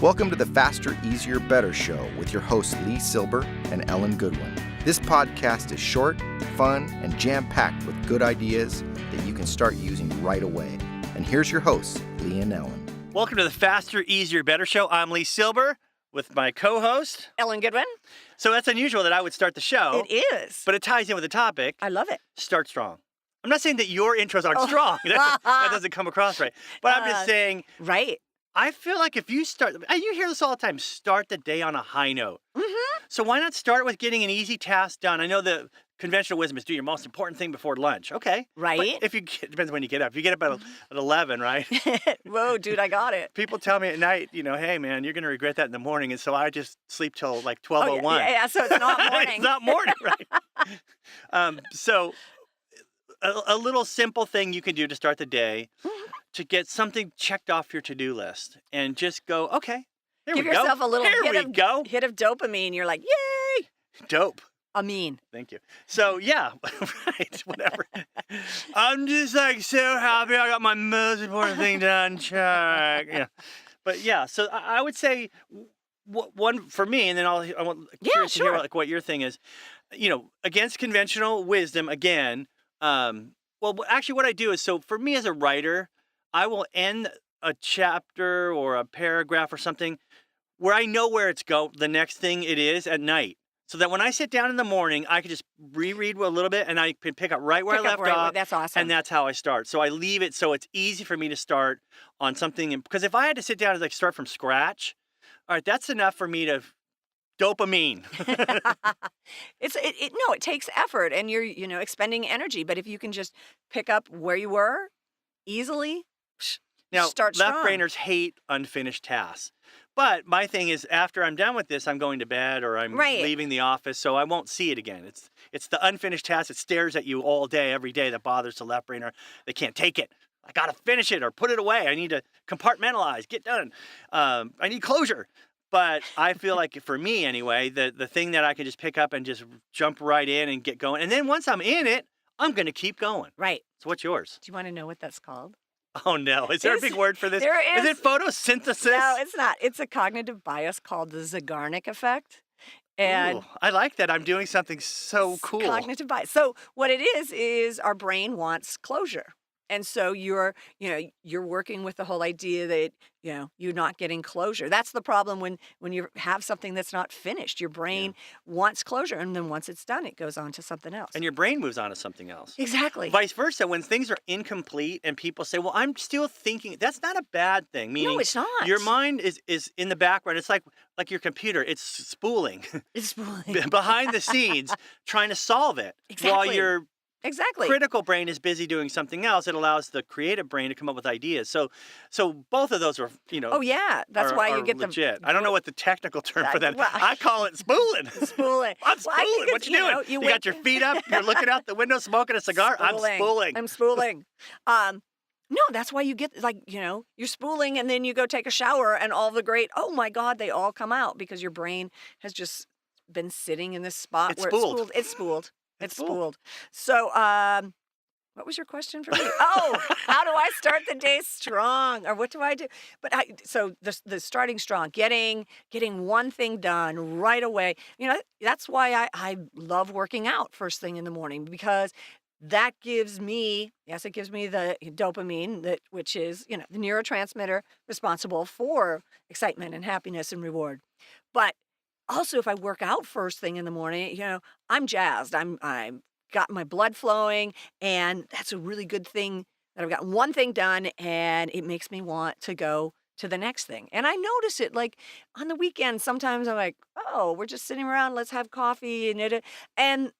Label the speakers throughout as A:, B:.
A: Welcome to the Faster, Easier, Better show with your hosts LeeSilber and Ellen Goodwin. This podcast is short, fun, and jam-packed with good ideas that you can start using right away. And here's your hosts, Lee and Ellen.
B: Welcome to the Faster, Easier, Better show. I'm LeeSilber with my co-host,
C: Ellen Goodwin.
B: So that's unusual that I would start the show.
C: It is.
B: But it ties in with the topic.
C: I love it.
B: Start strong. I'm not saying that your intros aren't strong. That doesn't come across right. But I'm just saying.
C: Right.
B: I feel like if you start, you hear this all the time, start the day on a high note.
C: Mm-hmm.
B: So why not start with getting an easy task done? I know the conventional wisdom is do your most important thing before lunch. Okay.
C: Right.
B: But it depends when you get up. If you get up at 11, right?
C: Whoa, dude, I got it.
B: People tell me at night, hey, man, you're going to regret that in the morning. And so I just sleep till like 12:01.
C: Yeah, so it's not morning.
B: It's not morning, right? So a little simple thing you can do to start the day to get something checked off your to-do list and just go, okay, here we go.
C: Give yourself a little hit of dopamine. You're like, yay.
B: Dope.
C: Amine.
B: Thank you. So, yeah, right, whatever. I'm just like so happy I got my most important thing done. Check. Yeah. But yeah, so I would say one for me, and then I want curious to hear like what your thing is. Against conventional wisdom, again, well, actually what I do is, so for me as a writer, I will end a chapter or a paragraph or something where I know where the next thing it is at night. So that when I sit down in the morning, I can just reread a little bit and I can pick up right where I left off.
C: That's awesome.
B: And that's how I start. So I leave it so it's easy for me to start on something. Because if I had to sit down and like start from scratch, all right, that's enough for me to dopamine.
C: It takes effort and you're expending energy. But if you can just pick up where you were easily,
B: now,
C: start strong.
B: Left-brainers hate unfinished tasks. But my thing is, after I'm done with this, I'm going to bed or I'm leaving the office, so I won't see it again. It's the unfinished task that stares at you all day, every day, that bothers the left-brainer. They can't take it. I got to finish it or put it away. I need to compartmentalize, get done. I need closure. But I feel like, for me anyway, the thing that I can just pick up and just jump right in and get going. And then once I'm in it, I'm going to keep going.
C: Right.
B: So what's yours?
C: Do you want to know what that's called?
B: Oh, no. Is there a big word for this?
C: There is.
B: Is it photosynthesis?
C: No, it's not. It's a cognitive bias called the Zegarnick Effect. And
B: I like that. I'm doing something so cool.
C: Cognitive bias. So what it is our brain wants closure. And so you're working with the whole idea that, you're not getting closure. That's the problem when you have something that's not finished. Your brain wants closure. And then once it's done, it goes on to something else.
B: And your brain moves on to something else.
C: Exactly.
B: Vice versa. When things are incomplete and people say, well, I'm still thinking, that's not a bad thing. Meaning,
C: no, it's not.
B: Your mind is in the background. It's like your computer. It's spooling.
C: It's spooling.
B: Behind the scenes, trying to solve it.
C: Exactly.
B: While your critical brain is busy doing something else. It allows the creative brain to come up with ideas. So both of those are,
C: Oh yeah, that's why you get
B: legit. I don't know what the technical term for that.
C: Well,
B: I call it spooling.
C: Spooling.
B: I'm spooling. What you doing? You got your feet up. You're looking out the window, smoking a cigar.
C: Spooling.
B: I'm spooling.
C: No, that's why you get you're spooling, and then you go take a shower, and all the great. Oh my God, they all come out because your brain has just been sitting in this spot
B: It's
C: where
B: spooled.
C: It's spooled. It's spooled. So, what was your question for me? Oh, how do I start the day strong, or what do I do? But so the starting strong, getting one thing done right away. That's why I love working out first thing in the morning, because that gives me the dopamine, which is the neurotransmitter responsible for excitement and happiness and reward. But also, if I work out first thing in the morning, I'm jazzed. I'm got my blood flowing, and that's a really good thing that I've got one thing done, and it makes me want to go to the next thing. And I notice it like on the weekend. Sometimes I'm like, oh, we're just sitting around, let's have coffee, and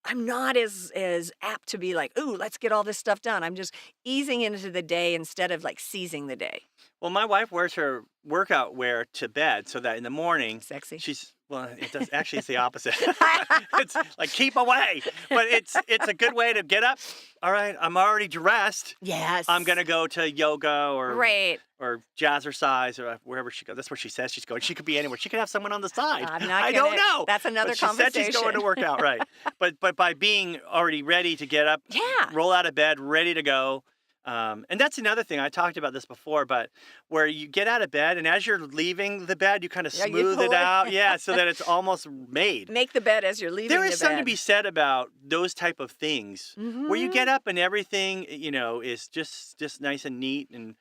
C: I'm not as apt to be like, ooh, let's get all this stuff done. I'm just easing into the day instead of like seizing the day.
B: Well, my wife wears her workout wear to bed so that in the morning,
C: sexy.
B: It's the opposite. It's like, keep away. But it's a good way to get up. All right, I'm already dressed.
C: Yes.
B: I'm going to go to yoga or jazzercise or wherever she goes. That's where she says she's going. She could be anywhere. She could have someone on the side. I don't know.
C: That's another conversation.
B: She said she's going to work out, right. But by being already ready to get up, roll out of bed, ready to go, And that's another thing. I talked about this before, but where you get out of bed and as you're leaving the bed, you kind of
C: Yeah, you
B: smooth it
C: pull it.
B: out. Yeah, so that it's almost made.
C: Make the bed as you're leaving
B: There
C: the
B: is something to
C: bed.
B: be said about those type of things where you
C: Mhm.
B: get up and everything, is just nice and neat. And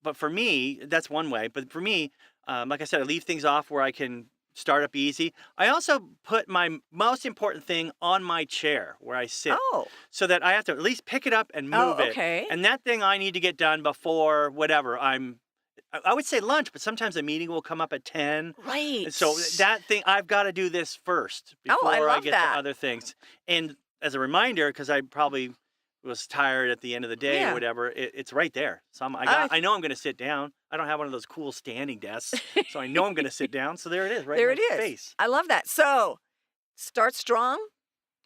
B: but for me, that's one way. But for me, like I said, I leave things off where I can start up easy. I also put my most important thing on my chair where I sit
C: Oh.
B: so that I have to at least pick it up and
C: Oh,
B: move it.
C: okay.
B: And that thing I need to get done before whatever. I would say lunch, but sometimes a meeting will come up at 10.
C: Right.
B: So that thing, I've got to do this first
C: Oh,
B: before
C: I
B: I
C: love
B: get
C: that.
B: to other things. And as a reminder, because I probably was tired at the end of the day
C: Yeah.
B: or whatever, it's right there. So I know I'm going to sit down. I don't have one of those cool standing desks, so I know I'm going to sit down. So there it is, right
C: There
B: in
C: it
B: my
C: is.
B: face.
C: I love that. So start strong,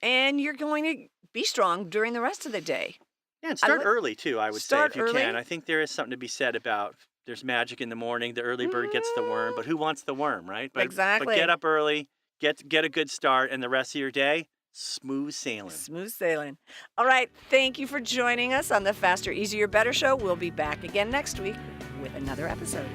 C: and you're going to be strong during the rest of the day.
B: Yeah, and
C: I
B: start
C: li-
B: early too, I would say,
C: Start
B: if you
C: early.
B: can. I think there is something to be said about there's magic in the morning. The early bird gets the worm, but who wants the worm, right? But
C: Exactly.
B: get up early, get a good start, and the rest of your day, smooth sailing.
C: Smooth sailing. All right. Thank you for joining us on the Faster, Easier, Better show. We'll be back again next week with another episode.